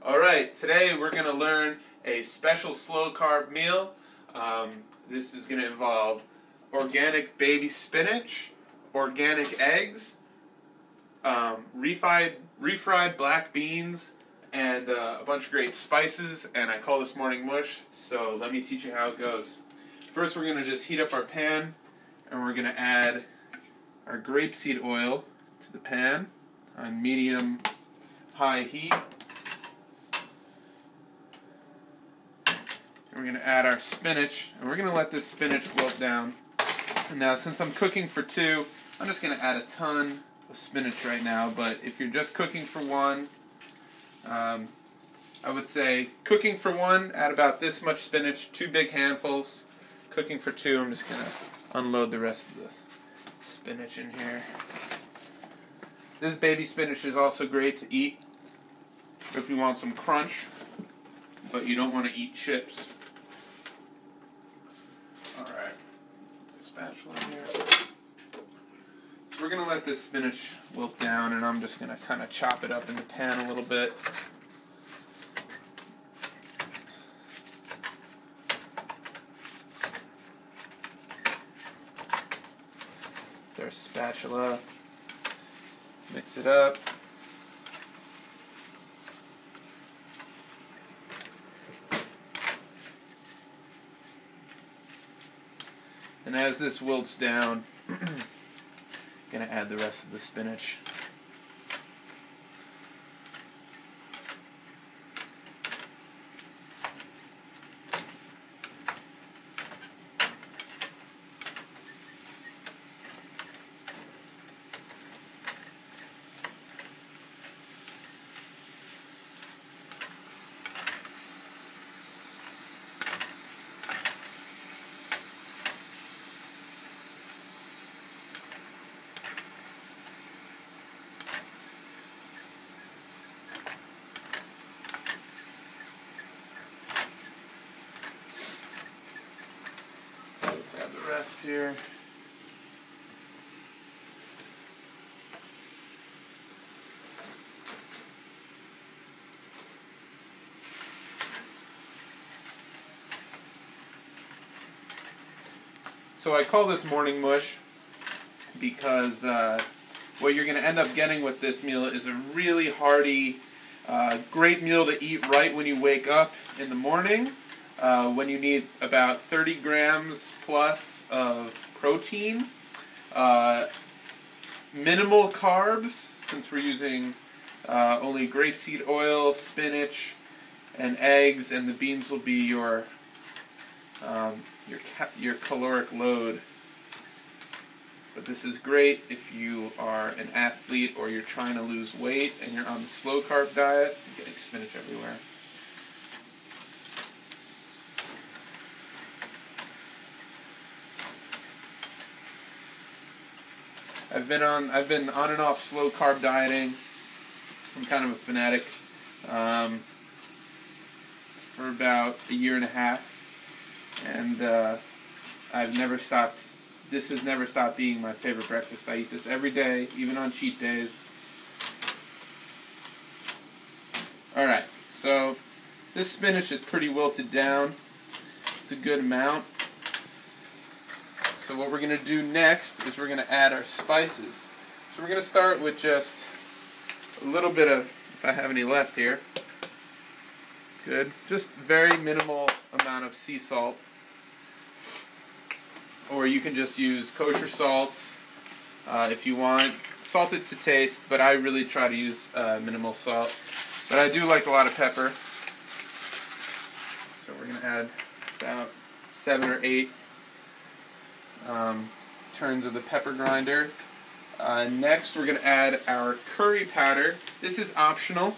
Alright, today we're going to learn a special slow carb meal. This is going to involve organic baby spinach, organic eggs, refried black beans, and a bunch of great spices, and I call this morning mush, so let me teach you how it goes. First we're going to just heat up our pan, and we're going to add our grapeseed oil to the pan on medium-high heat. We're going to add our spinach, and we're going to let this spinach wilt down. And now, since I'm cooking for two, I'm just going to add a ton of spinach right now, but if you're just cooking for one, I would say cooking for one, add about this much spinach, 2 big handfuls. Cooking for two, I'm just going to unload the rest of the spinach in here. This baby spinach is also great to eat if you want some crunch, but you don't want to eat chips. Alright, spatula here. So we're going to let this spinach wilt down, and I'm just going to kind of chop it up in the pan a little bit. With our spatula, mix it up. And as this wilts down, I'm going to add the rest of the spinach. Let's add the rest here. So I call this morning mush because what you're going to end up getting with this meal is a really hearty, great meal to eat right when you wake up in the morning. When you need about 30 grams plus of protein, minimal carbs, since we're using only grapeseed oil, spinach, and eggs, and the beans will be your caloric load. But this is great if you are an athlete or you're trying to lose weight and you're on the slow carb diet. You're getting spinach everywhere. I've been on and off slow carb dieting. I'm kind of a fanatic for about a year and a half, and I've never stopped. This has never stopped being my favorite breakfast. I eat this every day, even on cheat days. Alright, so this spinach is pretty wilted down. It's a good amount. So what we're going to do next is we're going to add our spices. So we're going to start with just a little bit of, if I have any left here, good, just very minimal amount of sea salt. Or you can just use kosher salt if you want. Salt it to taste, but I really try to use minimal salt. But I do like a lot of pepper. So we're going to add about 7 or 8 turns of the pepper grinder. Next we're going to add our curry powder. This is optional,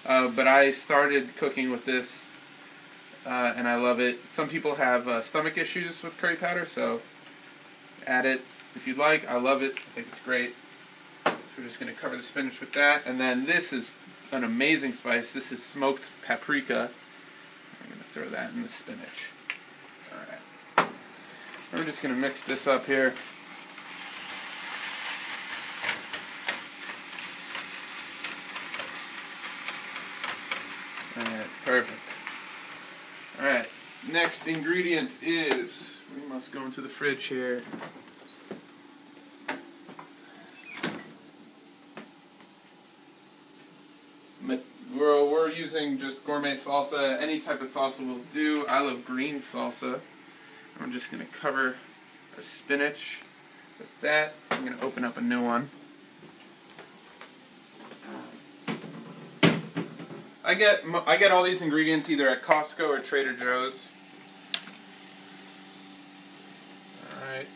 but I started cooking with this and I love it. Some people have stomach issues with curry powder, so add it if you'd like. I love it. I think it's great. So we're just going to cover the spinach with that. And then this is an amazing spice. This is smoked paprika. I'm going to throw that in the spinach. Alright. We're just going to mix this up here. Perfect. Alright, next ingredient is, we must go into the fridge here. We're using just gourmet salsa. Any type of salsa will do. I love green salsa. I'm just going to cover a spinach with that. I'm going to open up a new one. I get all these ingredients either at Costco or Trader Joe's. Alright.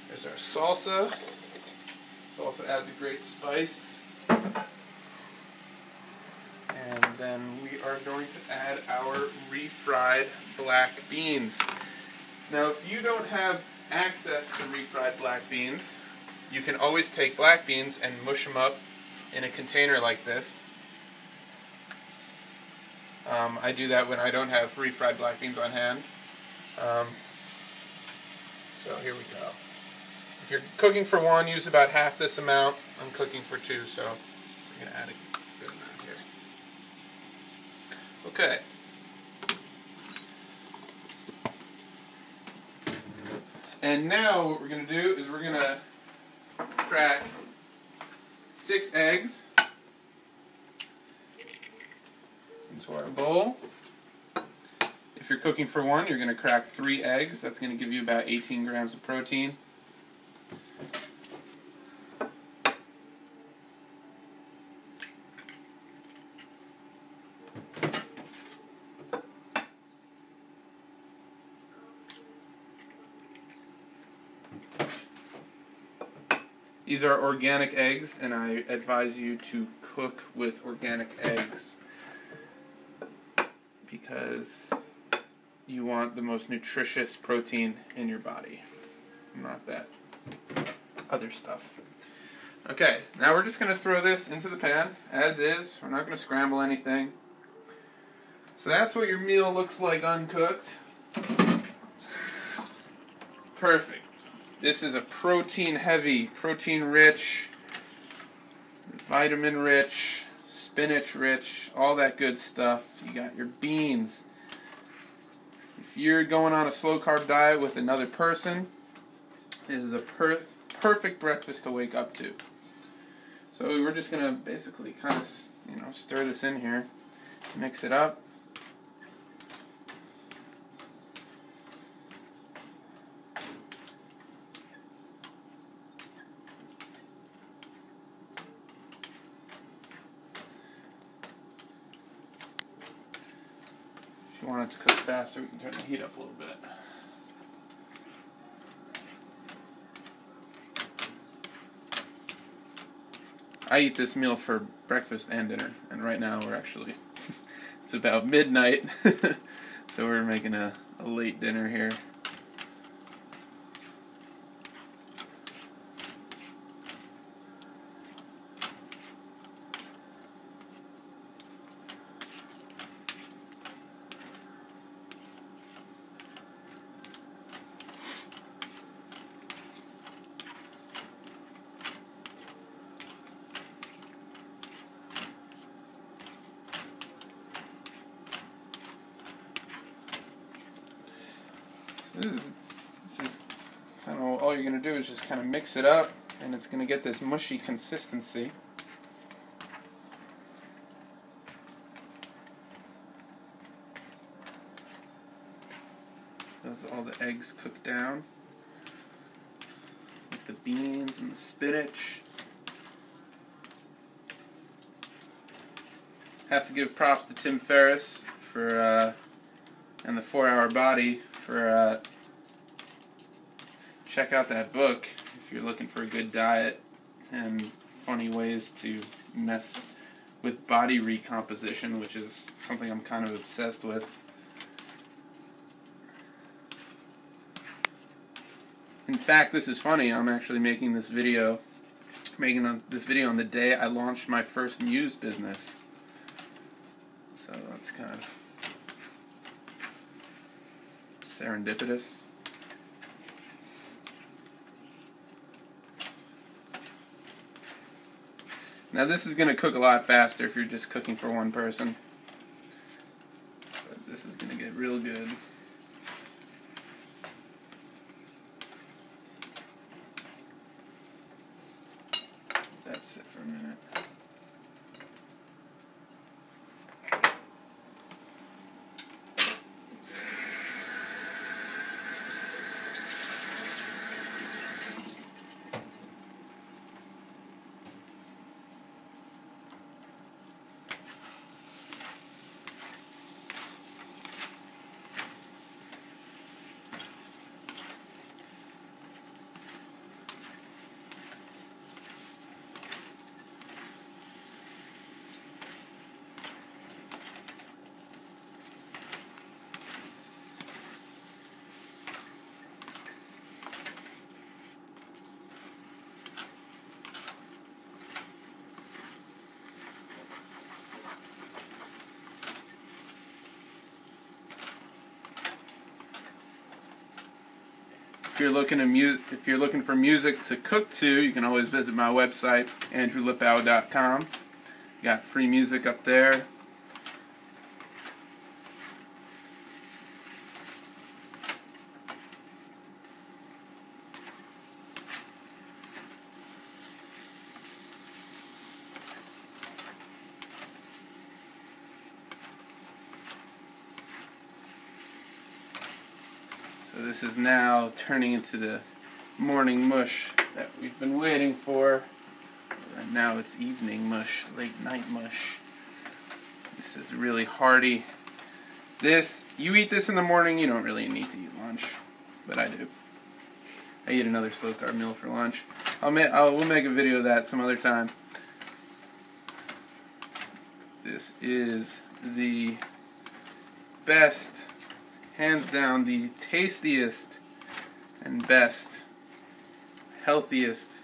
There's our salsa. Salsa adds a great spice. And then we are going to add our refried black beans. Now, if you don't have access to refried black beans, you can always take black beans and mush them up in a container like this. I do that when I don't have refried black beans on hand. So here we go. If you're cooking for one, use about half this amount. I'm cooking for two, so we're going to add a good amount here. Okay. And now what we're going to do is we're going to crack 6 eggs into our bowl. If you're cooking for one, you're going to crack 3 eggs. That's going to give you about 18 grams of protein. These are organic eggs, and I advise you to cook with organic eggs because you want the most nutritious protein in your body, not that other stuff. Okay, now we're just going to throw this into the pan as is. We're not going to scramble anything. So that's what your meal looks like uncooked. Perfect. This is a protein-heavy, protein-rich, vitamin-rich, spinach-rich, all that good stuff. You got your beans. If you're going on a slow-carb diet with another person, this is a perfect breakfast to wake up to. So we're just going to basically kind of, stir this in here, mix it up. If you want it to cook faster, we can turn the heat up a little bit. I eat this meal for breakfast and dinner, and right now we're actually, it's about midnight, so we're making a late dinner here. This is kind of all you're going to do is just kind of mix it up, and it's going to get this mushy consistency. As all the eggs cook down with the beans and the spinach. Have to give props to Tim Ferriss for and the 4-Hour Body for check out that book if you're looking for a good diet and funny ways to mess with body recomposition, which is something I'm kind of obsessed with. In fact, this is funny. I'm actually making this video on the day I launched my first Muse business. So that's kind of serendipitous. Now this is going to cook a lot faster if you're just cooking for one person. this is going to get real good. That's it for a minute. If you're looking for music to cook to, you can always visit my website, andrewlipow.com. Got free music up there. So this is now turning into the morning mush that we've been waiting for. And now it's evening mush, late night mush. This is really hearty. You eat this in the morning, you don't really need to eat lunch, but I do. I eat another slow carb meal for lunch. We'll make a video of that some other time. This is the best, hands down, the tastiest and best, healthiest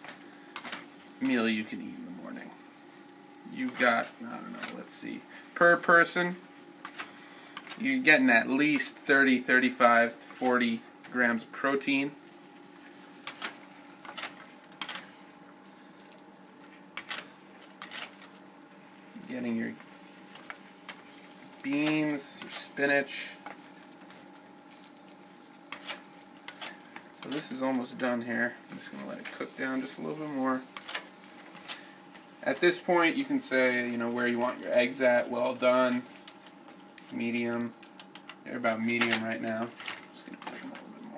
meal you can eat in the morning. You've got, I don't know, let's see, per person, you're getting at least 30, 35, 40 grams of protein. Getting your beans, your spinach. So this is almost done here. I'm just going to let it cook down just a little bit more. At this point, you can say, where you want your eggs at. Well done, medium. They're about medium right now. Just going to cook them a little bit more.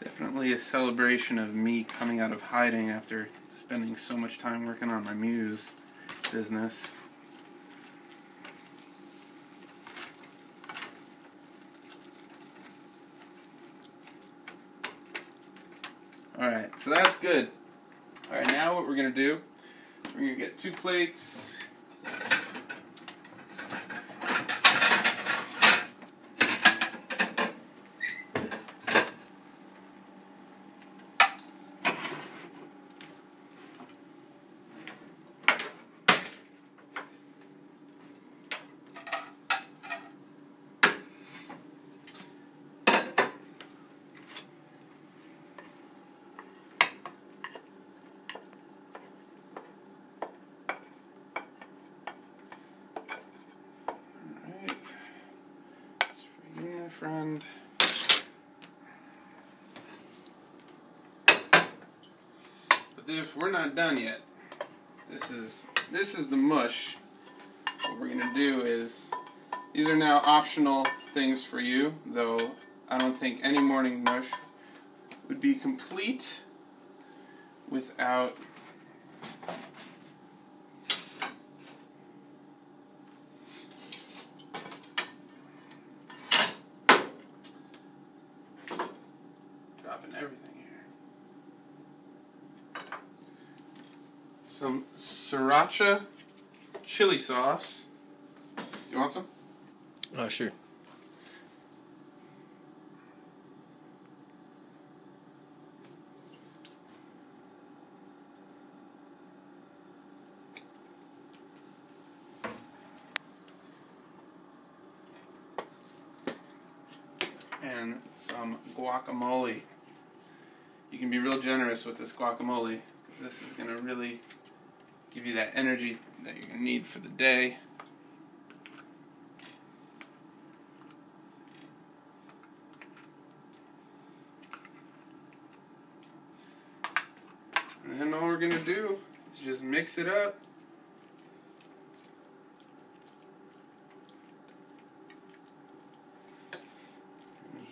Definitely a celebration of me coming out of hiding after spending so much time working on my muse business. Alright, so that's good. Alright, now what we're going to do, we're going to get 2 plates. Friend. But if we're not done yet, this is the mush. What we're gonna do is, these are now optional things for you, though I don't think any morning mush would be complete without some sriracha chili sauce. Do you want some? Sure. And some guacamole. You can be real generous with this guacamole because this is going to really give you that energy that you're going to need for the day. And then all we're going to do is just mix it up.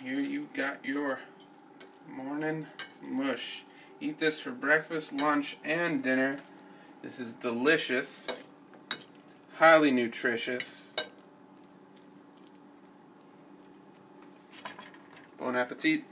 Here you got your morning mush. Eat this for breakfast, lunch, and dinner. This is delicious, highly nutritious. Bon appetit.